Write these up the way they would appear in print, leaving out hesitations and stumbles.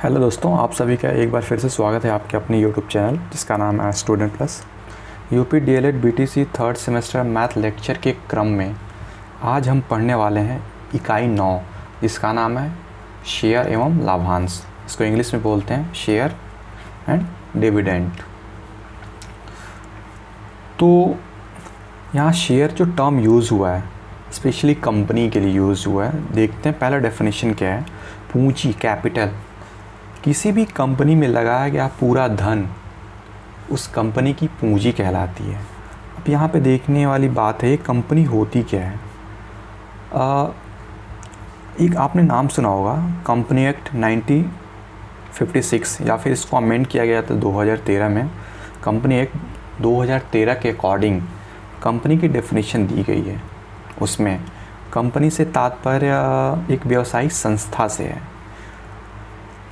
Hello दोस्तों, आप सभी का एक बार फिर से स्वागत है आपके अपने यूट्यूब चैनल जिसका नाम है student plus. UP DElEd BTC third semester math lecture के क्रम में आज हम पढ़ने वाले हैं इकाई 9 जिसका नाम है शेयर एवं लाभांश। इसको इंग्लिश में बोलते हैं शेयर एंड डिविडेंड। तो यहाँ शेयर जो टर्म यूज़ हुआ है स्पेशली कंपनी के लिए यूज़ हुआ है। देखते हैं पहला डेफिनेशन क्या है। पूंजी कैपिटल, किसी भी कंपनी में लगाया गया पूरा धन उस कंपनी की पूंजी कहलाती है। अब यहाँ पे देखने वाली बात है ये कंपनी होती क्या है। एक आपने नाम सुना होगा कंपनी एक्ट 1956 या फिर इसको अमेंड किया गया था 2013 में। कंपनी एक्ट 2013 के अकॉर्डिंग कंपनी की डेफिनेशन दी गई है। उसमें कंपनी से तात्पर्य एक व्यावसायिक संस्था से है।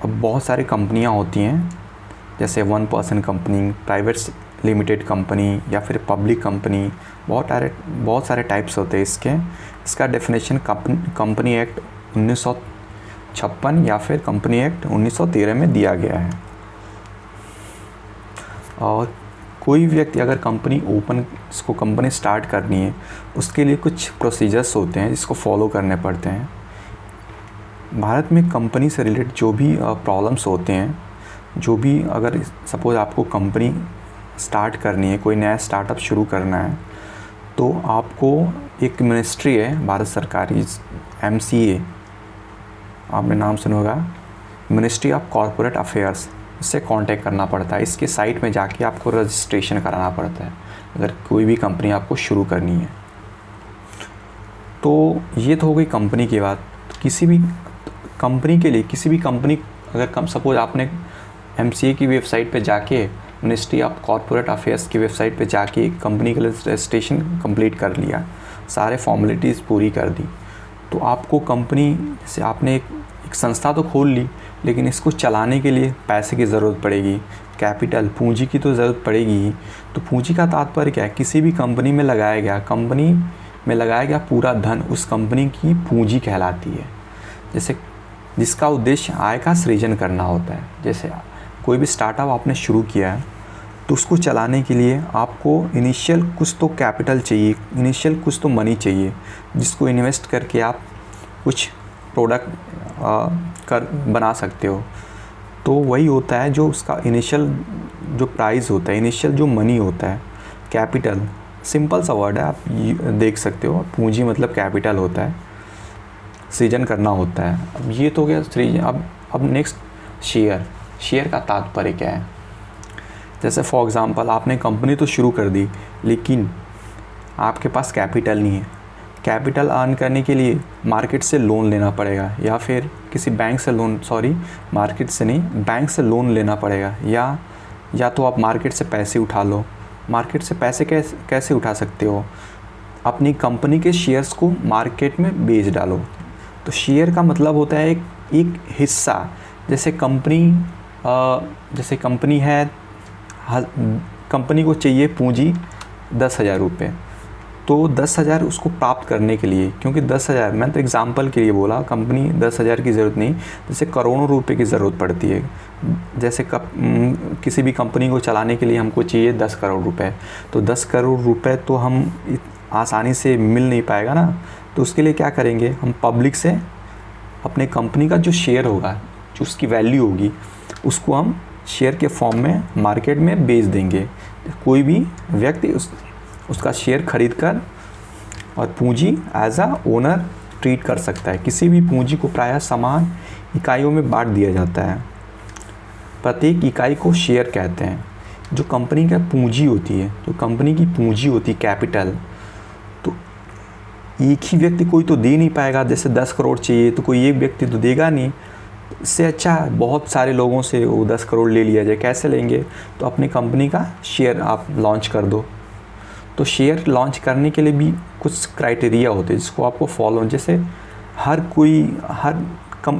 अब बहुत सारी कंपनियां होती हैं जैसे 1% कंपनी, प्राइवेट लिमिटेड कंपनी या फिर पब्लिक कंपनी। बहुत सारे टाइप्स होते हैं इसका डेफिनेशन कंपनी एक्ट 1956 या फिर कंपनी एक्ट 1913 में दिया गया है। और कोई व्यक्ति अगर कंपनी स्टार्ट करनी है उसके लिए कुछ प्रोसीजर्स होते हैं जिसको फॉलो करने पड़ते हैं। भारत में कंपनी से रिलेटेड जो भी प्रॉब्लम्स होते हैं, जो भी अगर सपोज़ आपको कंपनी स्टार्ट करनी है, कोई नया स्टार्टअप शुरू करना है, तो आपको एक मिनिस्ट्री है भारत सरकार की MCA, आपने नाम सुना होगा, मिनिस्ट्री ऑफ कॉरपोरेट अफेयर्स, उससे कांटेक्ट करना पड़ता है। इसके साइट में जाके आपको रजिस्ट्रेशन कराना पड़ता है अगर कोई भी कंपनी आपको शुरू करनी है। तो ये तो हो गई कंपनी की बात। किसी भी कंपनी के लिए अगर सपोज आपने MCA की वेबसाइट पे जाके, मिनिस्ट्री ऑफ कॉरपोरेट अफेयर्स की वेबसाइट पे जाके कंपनी के लिए रजिस्ट्रेशन कंप्लीट कर लिया, सारे फॉर्मेलिटीज़ पूरी कर दी, तो आपको कंपनी से आपने एक संस्था तो खोल ली, लेकिन इसको चलाने के लिए पैसे की ज़रूरत पड़ेगी, कैपिटल पूंजी की तो ज़रूरत पड़ेगी ही। तो पूंजी का तात्पर्य क्या है? किसी भी कंपनी में लगाया गया पूरा धन उस कंपनी की पूंजी कहलाती है। जैसे जिसका उद्देश्य आय का सृजन करना होता है। जैसे कोई भी स्टार्टअप आपने शुरू किया है तो उसको चलाने के लिए आपको इनिशियल कुछ तो कैपिटल चाहिए, इनिशियल कुछ तो मनी चाहिए जिसको इन्वेस्ट करके आप कुछ प्रोडक्ट बना सकते हो। तो वही होता है जो उसका इनिशियल जो प्राइस होता है, इनिशियल जो मनी होता है, कैपिटल। सिंपल सा वर्ड है, आप देख सकते हो, पूंजी मतलब कैपिटल होता है, सृजन करना होता है। अब ये तो गया सृजन। अब नेक्स्ट शेयर का तात्पर्य क्या है? जैसे फॉर एग्ज़ाम्पल आपने कंपनी तो शुरू कर दी, लेकिन आपके पास कैपिटल नहीं है। कैपिटल अर्न करने के लिए मार्केट से लोन लेना पड़ेगा या फिर किसी बैंक से मार्केट से नहीं, बैंक से लोन लेना पड़ेगा, या तो आप मार्केट से पैसे उठा लो। मार्केट से पैसे कैसे उठा सकते हो? अपनी कंपनी के शेयर्स को मार्केट में बेच डालो। तो शेयर का मतलब होता है एक हिस्सा। जैसे कंपनी है, कंपनी को चाहिए पूंजी 10,000 रुपये, तो 10,000 उसको प्राप्त करने के लिए, क्योंकि 10,000 मैं तो एग्जांपल के लिए बोला, कंपनी 10,000 की ज़रूरत नहीं, जैसे करोड़ों रुपए की ज़रूरत पड़ती है। जैसे किसी भी कंपनी को चलाने के लिए हमको चाहिए 10 करोड़ रुपए, तो 10 करोड़ रुपए तो हम आसानी से मिल नहीं पाएगा ना। तो उसके लिए क्या करेंगे, हम पब्लिक से अपने कंपनी का जो शेयर होगा, जो उसकी वैल्यू होगी, उसको हम शेयर के फॉर्म में मार्केट में बेच देंगे। कोई भी व्यक्ति उसका शेयर खरीद कर और पूंजी एज अ ओनर ट्रीट कर सकता है। किसी भी पूंजी को प्रायः समान इकाइयों में बांट दिया जाता है। प्रत्येक इकाई को शेयर कहते हैं। जो कंपनी का पूंजी होती है, कैपिटल, तो एक ही व्यक्ति कोई तो दे नहीं पाएगा। जैसे 10 करोड़ चाहिए तो कोई एक व्यक्ति तो देगा नहीं। इससे अच्छा बहुत सारे लोगों से वो 10 करोड़ ले लिया जाए। कैसे लेंगे? तो अपनी कंपनी का शेयर आप लॉन्च कर दो। तो शेयर लॉन्च करने के लिए भी कुछ क्राइटेरिया होते हैं जिसको आपको फॉलो, जैसे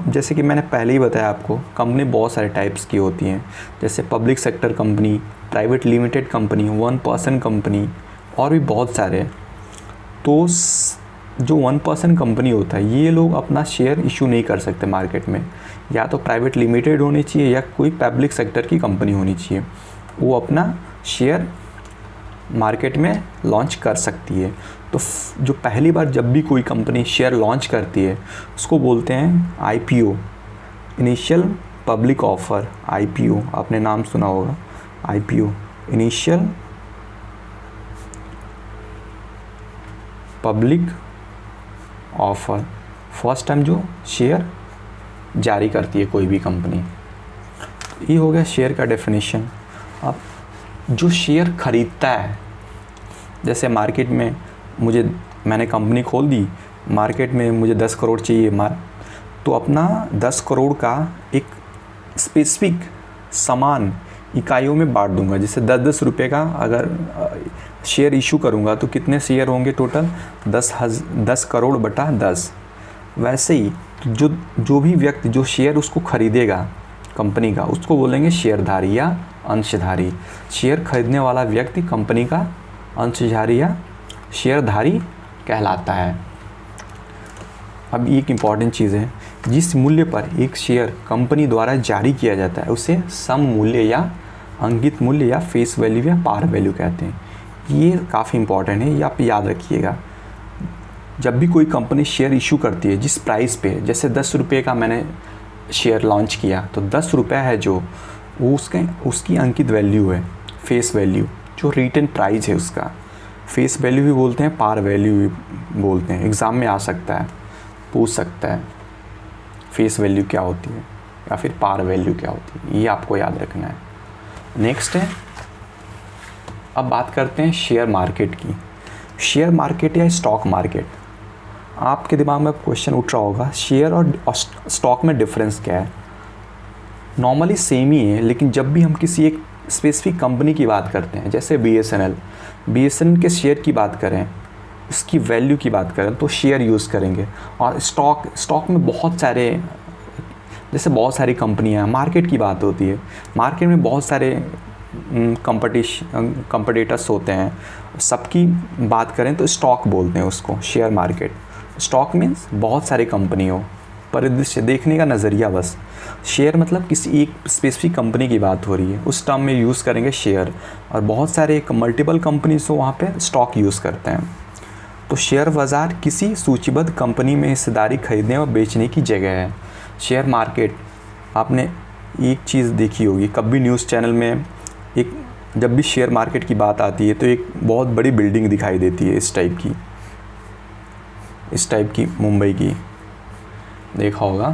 जैसे कि मैंने पहले ही बताया आपको, कंपनी बहुत सारे टाइप्स की होती हैं। जैसे public sector company, private limited company, 1% company और भी बहुत सारे। तो जो 1% कंपनी होता है, ये लोग अपना शेयर इशू नहीं कर सकते मार्केट में। या तो प्राइवेट लिमिटेड होनी चाहिए या कोई पब्लिक सेक्टर की कंपनी होनी चाहिए, वो अपना शेयर मार्केट में लॉन्च कर सकती है। तो जो पहली बार जब भी कोई कंपनी शेयर लॉन्च करती है उसको बोलते हैं IPO, initial public offer. IPO आपने नाम सुना होगा, IPO initial public offer, first time जो शेयर जारी करती है कोई भी कंपनी। ये हो गया शेयर का डेफिनेशन। अब जो शेयर खरीदता है, जैसे मार्केट में मैंने कंपनी खोल दी, मार्केट में मुझे 10 करोड़ चाहिए, तो अपना 10 करोड़ का एक स्पेसिफिक सामान इकाइयों में बांट दूंगा। जैसे 10-10 रुपये का अगर शेयर इशू करूंगा तो कितने शेयर होंगे टोटल, 10 करोड़ बटा 10। वैसे ही जो भी व्यक्ति जो शेयर उसको खरीदेगा कंपनी का, उसको बोलेंगे शेयरधारी या अंशधारी। शेयर खरीदने वाला व्यक्ति कंपनी का अंशधारी या शेयरधारी कहलाता है। अब एक इम्पॉर्टेंट चीज़ है, जिस मूल्य पर एक शेयर कंपनी द्वारा जारी किया जाता है उसे सम मूल्य या अंकित मूल्य या फेस वैल्यू या पार वैल्यू कहते हैं। ये काफ़ी इम्पॉर्टेंट है, ये आप याद रखिएगा। जब भी कोई कंपनी शेयर इशू करती है जिस प्राइस पे, जैसे 10 रुपये का मैंने शेयर लॉन्च किया तो 10 रुपये है जो वो उसकी अंकित वैल्यू है, फेस वैल्यू जो रिटन प्राइस है उसका। फेस वैल्यू भी बोलते हैं, पार वैल्यू भी बोलते हैं। एग्ज़ाम में आ सकता है, पूछ सकता है फेस वैल्यू क्या होती है या फिर पार वैल्यू क्या होती है, ये आपको याद रखना है। नेक्स्ट है, अब बात करते हैं शेयर मार्केट की। शेयर मार्केट या स्टॉक मार्केट, आपके दिमाग में क्वेश्चन उठ रहा होगा शेयर और स्टॉक में डिफरेंस क्या है। नॉर्मली सेम ही है, लेकिन जब भी हम किसी एक स्पेसिफिक कंपनी की बात करते हैं, जैसे BSNL के शेयर की बात करें, उसकी वैल्यू की बात करें तो शेयर यूज़ करेंगे। और स्टॉक में बहुत सारी कंपनियां, मार्केट की बात होती है, मार्केट में बहुत सारे कंपटीटर्स होते हैं, सबकी बात करें तो स्टॉक बोलते हैं उसको, शेयर मार्केट। स्टॉक मीन्स बहुत सारी कंपनी हो, परिदृश्य देखने का नज़रिया बस। शेयर मतलब किसी एक स्पेसिफिक कंपनी की बात हो रही है, उस टर्म में यूज़ करेंगे शेयर। और बहुत सारे मल्टीपल कंपनीज हो वहाँ पे स्टॉक यूज़ करते हैं। तो शेयर बाज़ार किसी सूचीबद्ध कंपनी में हिस्सेदारी खरीदने और बेचने की जगह है। शेयर मार्केट, आपने एक चीज़ देखी होगी कभी न्यूज़ चैनल में, जब भी शेयर मार्केट की बात आती है तो एक बहुत बड़ी बिल्डिंग दिखाई देती है इस टाइप की मुंबई की, देखा होगा,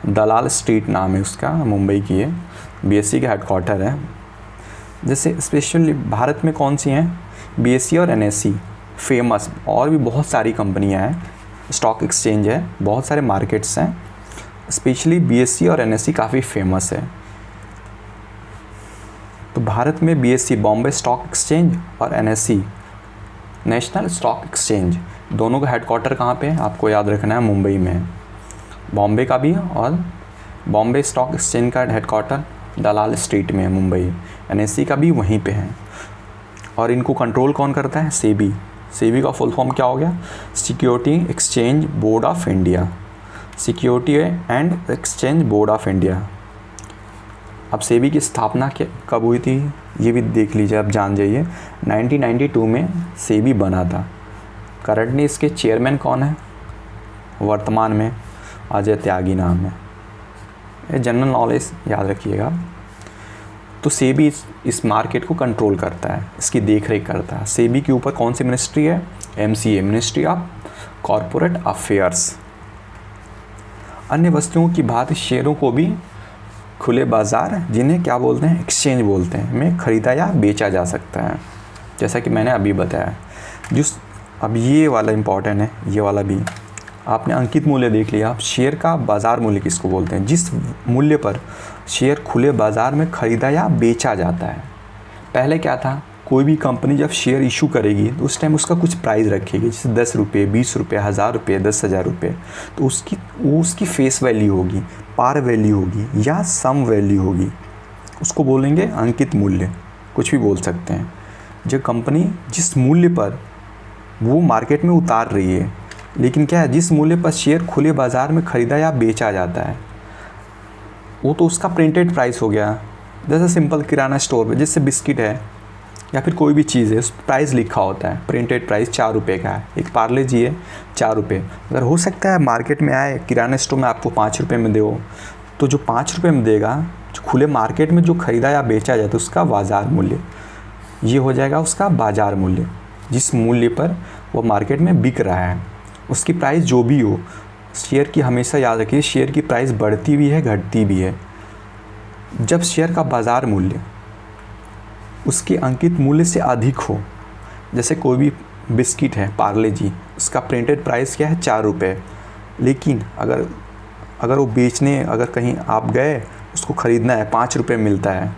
दलाल स्ट्रीट नाम है उसका, मुंबई की है, BSE का हेडक्वार्टर है। जैसे स्पेशली भारत में कौन सी हैं, BSE और NSE फेमस, और भी बहुत सारी कंपनियां हैं, स्टॉक एक्सचेंज है, बहुत सारे मार्केट्स हैं, स्पेशली BSE और NSE काफ़ी फेमस है। तो भारत में BSE बॉम्बे स्टॉक एक्सचेंज और NSE नेशनल स्टॉक एक्सचेंज, दोनों का हेडक्वार्टर कहाँ पे है आपको याद रखना है, मुंबई में है। बॉम्बे का भी, और बॉम्बे स्टॉक एक्सचेंज का हेडक्वार्टर दलाल स्ट्रीट में है मुंबई, NSE का भी वहीं पे है। और इनको कंट्रोल कौन करता है, सेबी का फुल फॉर्म क्या हो गया, security exchange board of India, security and exchange board of India. अब सेबी की स्थापना कब हुई थी ये भी देख लीजिए, अब जान जाइए। 1992 में सेबी बना था। करंटली इसके चेयरमैन कौन है, वर्तमान में अजय त्यागी नाम है। ये जनरल नॉलेज याद रखिएगा। तो सेबी इस मार्केट को कंट्रोल करता है, इसकी देखरेख करता है। सेबी के ऊपर कौन सी मिनिस्ट्री है, MCA, ministry of corporate affairs. अन्य वस्तुओं की भांति शेयरों को भी खुले बाज़ार, जिन्हें क्या बोलते हैं, एक्सचेंज बोलते हैं, में ख़रीदा या बेचा जा सकता है, जैसा कि मैंने अभी बताया। अब ये वाला इम्पॉर्टेंट है, ये वाला भी। आपने अंकित मूल्य देख लिया। अब शेयर का बाज़ार मूल्य किसको बोलते हैं, जिस मूल्य पर शेयर खुले बाज़ार में ख़रीदा या बेचा जाता है। पहले क्या था, कोई भी कंपनी जब शेयर इशू करेगी तो उस टाइम उसका कुछ प्राइस रखेगी, जैसे 10 रुपये, 20 रुपये, 1000 रुपये, 10,000 रुपये। तो उसकी फेस वैल्यू होगी, पार वैल्यू होगी या सम वैल्यू होगी, उसको बोलेंगे अंकित मूल्य, कुछ भी बोल सकते हैं। जो कंपनी जिस मूल्य पर वो मार्केट में उतार रही है, लेकिन क्या है, जिस मूल्य पर शेयर खुले बाज़ार में ख़रीदा या बेचा जाता है, वो तो उसका प्रिंटेड प्राइस हो गया। जैसे सिंपल किराना स्टोर पे जैसे बिस्किट है या फिर कोई भी चीज़ है, उस प्राइस लिखा होता है, प्रिंटेड प्राइस 4 रुपये का है। एक पार्ले जी है 4 रुपये, अगर हो सकता है मार्केट में आए किराना स्टोर में आपको 5 रुपये में दो, तो जो 5 रुपये में देगा, जो खुले मार्केट में जो ख़रीदा या बेचा जाए तो उसका बाज़ार मूल्य, ये हो जाएगा उसका बाज़ार मूल्य। जिस मूल्य पर वो मार्केट में बिक रहा है, उसकी प्राइस जो भी हो, शेयर की हमेशा याद रखिए, शेयर की प्राइस बढ़ती भी है घटती भी है। जब शेयर का बाज़ार मूल्य उसके अंकित मूल्य से अधिक हो, जैसे कोई भी बिस्किट है पार्ले जी, उसका प्रिंटेड प्राइस क्या है 4 रुपये, लेकिन अगर वो बेचने अगर कहीं आप गए, उसको ख़रीदना है 5 रुपये मिलता है,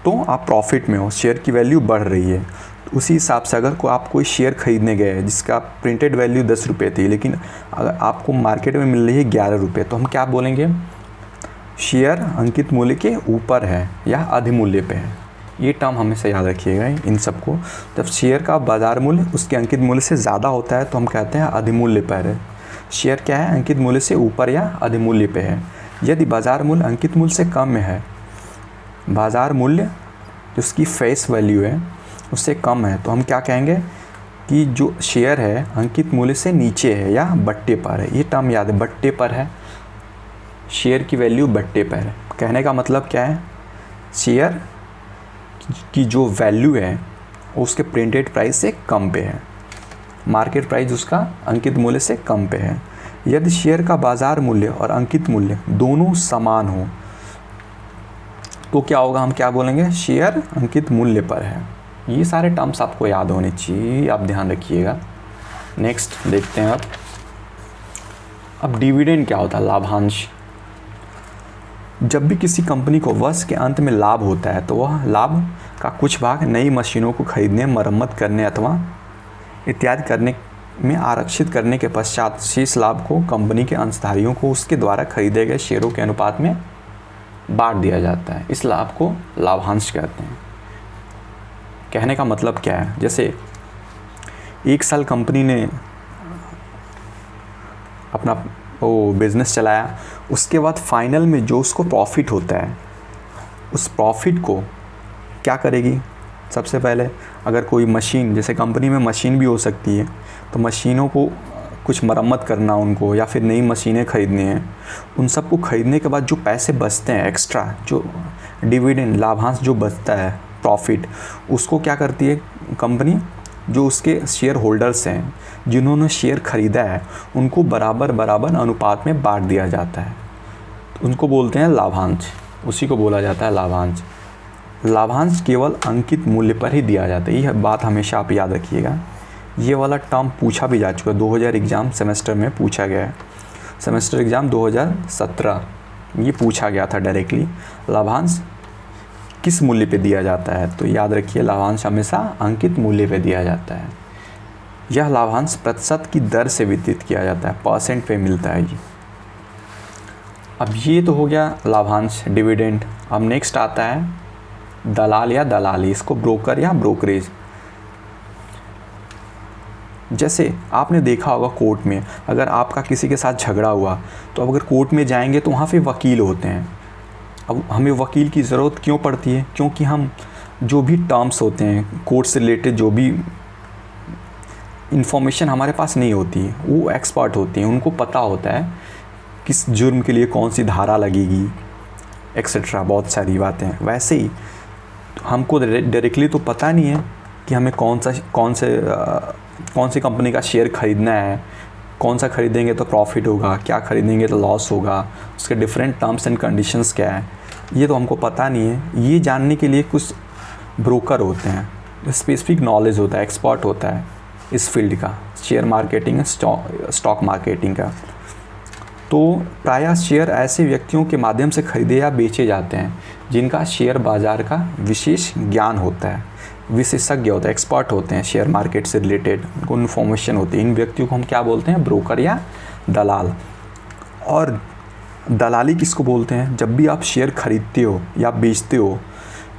तो आप प्रॉफिट में हो, शेयर की वैल्यू बढ़ रही है। तो उसी हिसाब से अगर आप कोई शेयर ख़रीदने गए जिसका प्रिंटेड वैल्यू 10 रुपये थी, लेकिन अगर आपको मार्केट में मिल रही है 11 रुपये, तो हम क्या बोलेंगे, शेयर अंकित मूल्य के ऊपर है या अधिमूल्य पे है। ये टर्म हमेशा याद रखिएगा इन सबको। जब शेयर का बाज़ार मूल्य उसके अंकित मूल्य से ज़्यादा होता है तो हम कहते हैं अधिमूल्य पर है। शेयर क्या है, अंकित मूल्य से ऊपर या अधिमूल्य पे है। यदि बाज़ार मूल्य अंकित मूल्य से कम में है, बाज़ार मूल्य जिसकी फेस वैल्यू है उससे कम है, तो हम क्या कहेंगे कि जो शेयर है अंकित मूल्य से नीचे है या बट्टे पर है। ये टर्म याद है, बट्टे पर है, शेयर की वैल्यू बट्टे पर है। कहने का मतलब क्या है, शेयर की जो वैल्यू है उसके प्रिंटेड प्राइस से कम पे है, मार्केट प्राइस उसका अंकित मूल्य से कम पे है। यदि शेयर का बाज़ार मूल्य और अंकित मूल्य दोनों समान हो तो क्या होगा, हम क्या बोलेंगे, शेयर अंकित मूल्य पर है। ये सारे टर्म्स आपको याद होने चाहिए, आप ध्यान रखिएगा। नेक्स्ट देखते हैं अब डिविडेंड क्या होता है, लाभांश। जब भी किसी कंपनी को वर्ष के अंत में लाभ होता है तो वह लाभ का कुछ भाग नई मशीनों को खरीदने, मरम्मत करने अथवा इत्यादि करने में आरक्षित करने के पश्चात शेष लाभ को कंपनी के अंशधारियों को उसके द्वारा खरीदे गए शेयरों के अनुपात में बांट दिया जाता है। इस लाभ को लाभांश कहते हैं। कहने का मतलब क्या है, जैसे 1 साल कंपनी ने अपना वो बिज़नेस चलाया, उसके बाद फाइनल में जो उसको प्रॉफिट होता है, उस प्रॉफिट को क्या करेगी, सबसे पहले अगर कोई मशीन, जैसे कंपनी में मशीन भी हो सकती है, तो मशीनों को कुछ मरम्मत करना उनको, या फिर नई मशीनें ख़रीदनी हैं, उन सब को ख़रीदने के बाद जो पैसे बचते हैं एक्स्ट्रा, जो डिविडेंड लाभांश जो बचता है, प्रॉफिट, उसको क्या करती है कंपनी, जो उसके शेयर होल्डर्स हैं जिन्होंने शेयर ख़रीदा है, उनको बराबर बराबर अनुपात में बांट दिया जाता है, तो उनको बोलते हैं लाभांश, उसी को बोला जाता है लाभांश। लाभांश केवल अंकित मूल्य पर ही दिया जाता है, यह बात हमेशा आप याद रखिएगा। ये वाला टर्म पूछा भी जा चुका है, 2000 एग्ज़ाम सेमेस्टर में पूछा गया है, सेमेस्टर एग्ज़ाम 2017 ये पूछा गया था डायरेक्टली, लाभांश किस मूल्य पे दिया जाता है, तो याद रखिए लाभांश हमेशा अंकित मूल्य पे दिया जाता है। यह लाभांश प्रतिशत की दर से वितरित किया जाता है, परसेंट पे मिलता है ये। अब ये तो हो गया लाभांश, डिविडेंड। अब नेक्स्ट आता है दलाल या दलाली, इसको ब्रोकर या ब्रोकरेज। जैसे आपने देखा होगा कोर्ट में, अगर आपका किसी के साथ झगड़ा हुआ तो अब अगर कोर्ट में जाएंगे तो वहाँ पे वकील होते हैं। अब हमें वकील की ज़रूरत क्यों पड़ती है, क्योंकि हम जो भी टर्म्स होते हैं कोर्ट से रिलेटेड, जो भी इंफॉर्मेशन हमारे पास नहीं होती है, वो एक्सपर्ट होती हैं, उनको पता होता है किस जुर्म के लिए कौन सी धारा लगेगी एक्सेट्रा, बहुत सारी बातें। वैसे ही हमको डायरेक्टली तो पता नहीं है कि हमें कौन सी कंपनी का शेयर ख़रीदना है, कौन सा खरीदेंगे तो प्रॉफिट होगा, क्या खरीदेंगे तो लॉस होगा, उसके डिफरेंट टर्म्स एंड कंडीशंस क्या है, ये तो हमको पता नहीं है। ये जानने के लिए कुछ ब्रोकर होते हैं, स्पेसिफिक नॉलेज होता है, एक्सपर्ट होता है इस फील्ड का, शेयर मार्केटिंग, स्टॉक मार्केटिंग का। तो प्रायः शेयर ऐसे व्यक्तियों के माध्यम से खरीदे या बेचे जाते हैं जिनका शेयर बाज़ार का विशेष ज्ञान होता है, विशेषज्ञ होते हैं, एक्सपर्ट होते हैं शेयर मार्केट से रिलेटेड, उनको इन्फॉर्मेशन होती है। इन व्यक्तियों को हम क्या बोलते हैं, ब्रोकर या दलाल। और दलाली किसको बोलते हैं, जब भी आप शेयर खरीदते हो या बेचते हो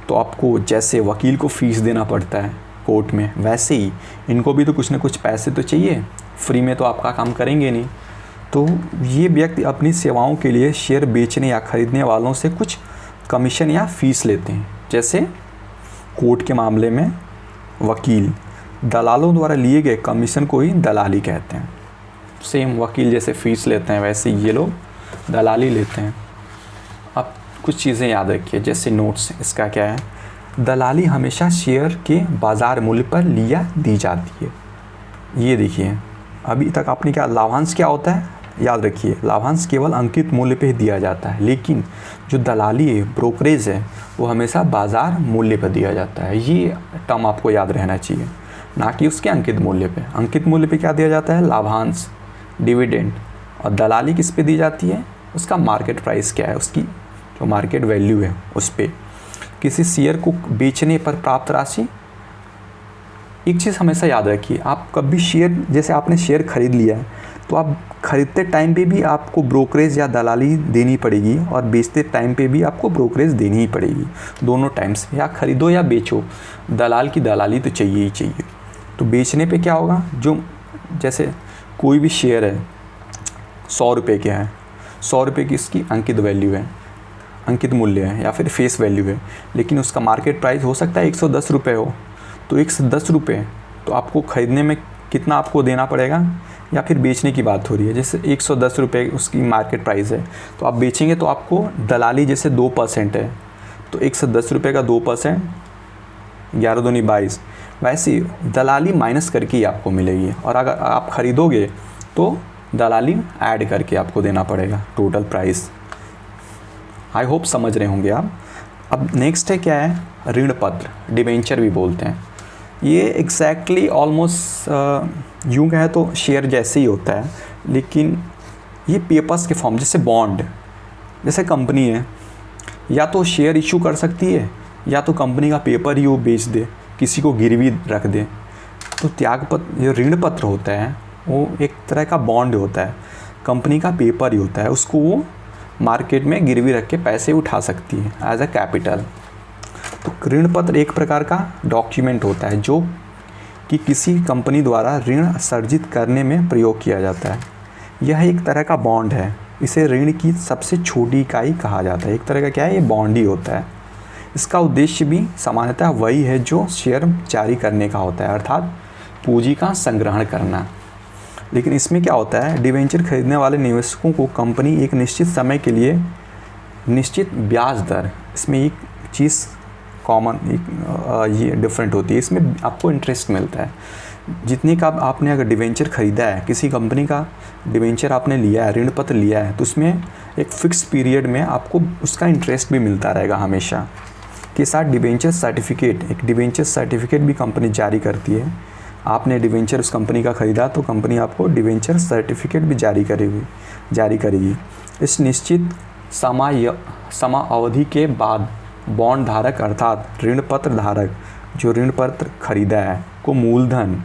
तो आपको जैसे वकील को फ़ीस देना पड़ता है कोर्ट में, वैसे ही इनको भी तो कुछ ना कुछ पैसे तो चाहिए, फ्री में तो आपका काम करेंगे नहीं। तो ये व्यक्ति अपनी सेवाओं के लिए शेयर बेचने या खरीदने वालों से कुछ कमीशन या फीस लेते हैं। जैसे कोर्ट के मामले में वकील, दलालों द्वारा लिए गए कमीशन को ही दलाली कहते हैं। सेम वकील जैसे फ़ीस लेते हैं वैसे ये लोग दलाली लेते हैं। अब कुछ चीज़ें याद रखिए, जैसे नोट्स, इसका क्या है, दलाली हमेशा शेयर के बाज़ार मूल्य पर लिया दी जाती है। ये देखिए, अभी तक आपने क्या, लाभांश क्या होता है, याद रखिए, लाभांश केवल अंकित मूल्य पे ही दिया जाता है, लेकिन जो दलाली है, ब्रोकरेज है, वो हमेशा बाज़ार मूल्य पर दिया जाता है। ये टर्म आपको याद रहना चाहिए, ना कि उसके अंकित मूल्य पे। अंकित मूल्य पे क्या दिया जाता है, लाभांश, डिविडेंड, और दलाली किस पे दी जाती है, उसका मार्केट प्राइस क्या है, उसकी जो मार्केट वैल्यू है उस पर। किसी शेयर को बेचने पर प्राप्त राशि, एक चीज़ हमेशा याद रखिए, आप कभी शेयर, जैसे आपने शेयर खरीद लिया है तो आप खरीदते टाइम पे भी आपको ब्रोकरेज या दलाली देनी पड़ेगी, और बेचते टाइम पे भी आपको ब्रोकरेज देनी ही पड़ेगी। दोनों टाइम्स, या खरीदो या बेचो, दलाल की दलाली तो चाहिए ही चाहिए। तो बेचने पे क्या होगा, जो जैसे कोई भी शेयर है 100 रुपये का है, 100 रुपये की इसकी अंकित वैल्यू है, अंकित मूल्य है या फिर फेस वैल्यू है, लेकिन उसका मार्केट प्राइस हो सकता है 110 रुपये हो। तो 110 रुपये तो आपको ख़रीदने में कितना आपको देना पड़ेगा, या फिर बेचने की बात हो रही है, जैसे 110 रुपये उसकी मार्केट प्राइस है, तो आप बेचेंगे तो आपको दलाली जैसे 2% है, तो 110 रुपये का 2%, 11 दूनी 22, वैसे दलाली माइनस करके ही आपको मिलेगी। और अगर आप ख़रीदोगे तो दलाली ऐड करके आपको देना पड़ेगा टोटल प्राइस। आई होप समझ रहे होंगे आप। अब नेक्स्ट है क्या है, ऋण पत्र, डिबेंचर भी बोलते हैं। ये एग्जैक्टली ऑलमोस्ट यूँ कहें तो शेयर जैसे ही होता है, लेकिन ये पेपर्स के फॉर्म, जैसे बॉन्ड, जैसे कंपनी है या तो शेयर इशू कर सकती है, या तो कंपनी का पेपर ही वो बेच दे, किसी को गिरवी रख दे। तो त्यागपत्र, जो ऋण पत्र होता है, वो एक तरह का बॉन्ड होता है, कंपनी का पेपर ही होता है, उसको वो मार्केट में गिरवी रख के पैसे उठा सकती है एज अ कैपिटल। तो ऋण पत्र एक प्रकार का डॉक्यूमेंट होता है जो कि किसी कंपनी द्वारा ऋण सर्जित करने में प्रयोग किया जाता है। यह एक तरह का बॉन्ड है, इसे ऋण की सबसे छोटी इकाई कहा जाता है। एक तरह का क्या है, ये बॉन्ड ही होता है। इसका उद्देश्य भी सामान्यतः वही है जो शेयर जारी करने का होता है, अर्थात पूंजी का संग्रहण करना। लेकिन इसमें क्या होता है, डिवेंचर खरीदने वाले निवेशकों को कंपनी एक निश्चित समय के लिए निश्चित ब्याज दर, इसमें एक चीज़ कॉमन, ये डिफरेंट होती है, इसमें आपको इंटरेस्ट मिलता है। जितने का आपने अगर डिवेंचर ख़रीदा है, किसी कंपनी का डिवेंचर आपने लिया है, ऋण पत्र लिया है, तो उसमें एक फ़िक्स पीरियड में आपको उसका इंटरेस्ट भी मिलता रहेगा हमेशा। के साथ डिवेंचर सर्टिफिकेट, एक डिवेंचर सर्टिफिकेट भी कंपनी जारी करती है। आपने डिवेंचर उस कंपनी का ख़रीदा तो कंपनी आपको डिवेंचर सर्टिफिकेट भी जारी करेगी। इस निश्चित समाअवधि के बाद बॉन्ड धारक अर्थात ऋण पत्र धारक जो ऋण पत्र खरीदा है को मूलधन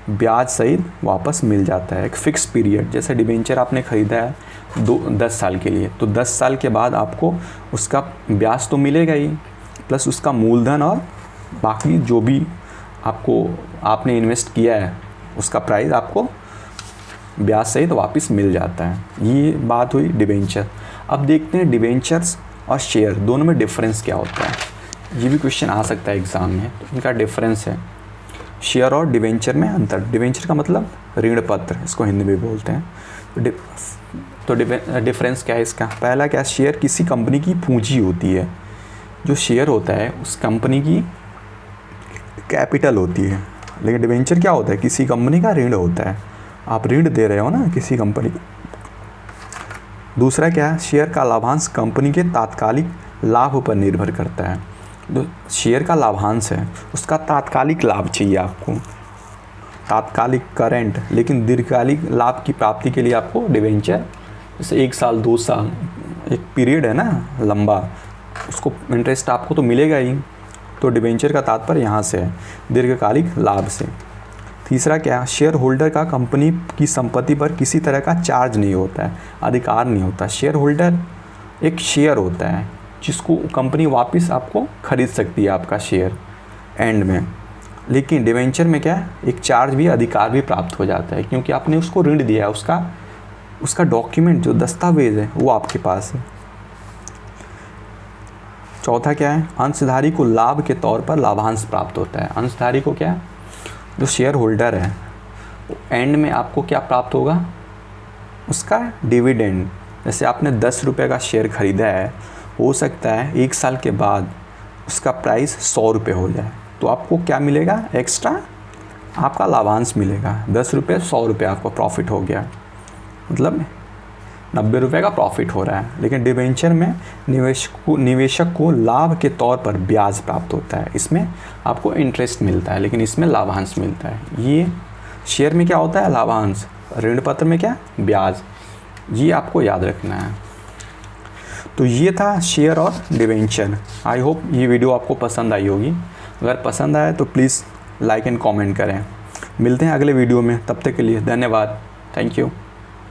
ब्याज सहित वापस मिल जाता है। एक फ़िक्स पीरियड, जैसे डिवेंचर आपने ख़रीदा है 10 साल के लिए, तो 10 साल के बाद आपको उसका ब्याज तो मिलेगा ही, प्लस उसका मूलधन और बाकी जो भी आपने इन्वेस्ट किया है उसका प्राइस आपको ब्याज सहित वापस मिल जाता है। ये बात हुई डिवेंचर। अब देखते हैं डिवेंचर्स और शेयर दोनों में डिफरेंस क्या होता है। ये भी क्वेश्चन आ सकता है एग्ज़ाम में, तो इनका डिफरेंस है। शेयर और डिवेंचर में अंतर। डिवेंचर का मतलब ऋण पत्र, इसको हिंदी में बोलते हैं। तो डिफरेंस क्या है इसका, पहला क्या, शेयर किसी कंपनी की पूंजी होती है। जो शेयर होता है उस कंपनी की कैपिटल होती है, लेकिन डिवेंचर क्या होता है, किसी कंपनी का ऋण होता है, आप ऋण दे रहे हो ना किसी कंपनी को। दूसरा क्या है, शेयर का लाभांश कंपनी के तात्कालिक लाभ पर निर्भर करता है। जो शेयर का लाभांश है उसका तात्कालिक लाभ चाहिए आपको, तात्कालिक करेंट, लेकिन दीर्घकालिक लाभ की प्राप्ति के लिए आपको डिवेंचर, जैसे 1 साल 2 साल एक पीरियड है ना लंबा, उसको इंटरेस्ट आपको तो मिलेगा ही। तो डिवेंचर का तात्पर्य यहाँ से है, दीर्घकालिक लाभ से। तीसरा क्या, शेयर होल्डर का कंपनी की संपत्ति पर किसी तरह का चार्ज नहीं होता है, अधिकार नहीं होता। शेयर होल्डर एक शेयर होता है जिसको कंपनी वापस आपको खरीद सकती है आपका शेयर एंड में। लेकिन डिवेंचर में क्या है, एक चार्ज भी, अधिकार भी प्राप्त हो जाता है, क्योंकि आपने उसको ऋण दिया है, उसका उसका डॉक्यूमेंट जो दस्तावेज़ है वो आपके पास है। चौथा क्या है, अंशधारी को लाभ के तौर पर लाभांश प्राप्त होता है। अंशधारी को क्या है, जो शेयर होल्डर है, एंड में आपको क्या प्राप्त होगा, उसका डिविडेंड। जैसे आपने 10 रुपये का शेयर ख़रीदा है, हो सकता है 1 साल के बाद उसका प्राइस 100 रुपये हो जाए, तो आपको क्या मिलेगा, एक्स्ट्रा आपका लाभांश मिलेगा। 10 रुपये 100 रुपये आपको प्रॉफिट हो गया, मतलब 90 रुपये का प्रॉफिट हो रहा है। लेकिन डिबेंचर में निवेशक को लाभ के तौर पर ब्याज प्राप्त होता है, इसमें आपको इंटरेस्ट मिलता है, लेकिन इसमें लाभांश मिलता है। ये शेयर में क्या होता है, लाभांश, ऋण पत्र में क्या, ब्याज। ये आपको याद रखना है। तो ये था शेयर और डिबेंचर। आई होप ये वीडियो आपको पसंद आई होगी। अगर पसंद आए तो प्लीज़ लाइक एंड कमेंट करें। मिलते हैं अगले वीडियो में, तब तक के लिए धन्यवाद। Thank you.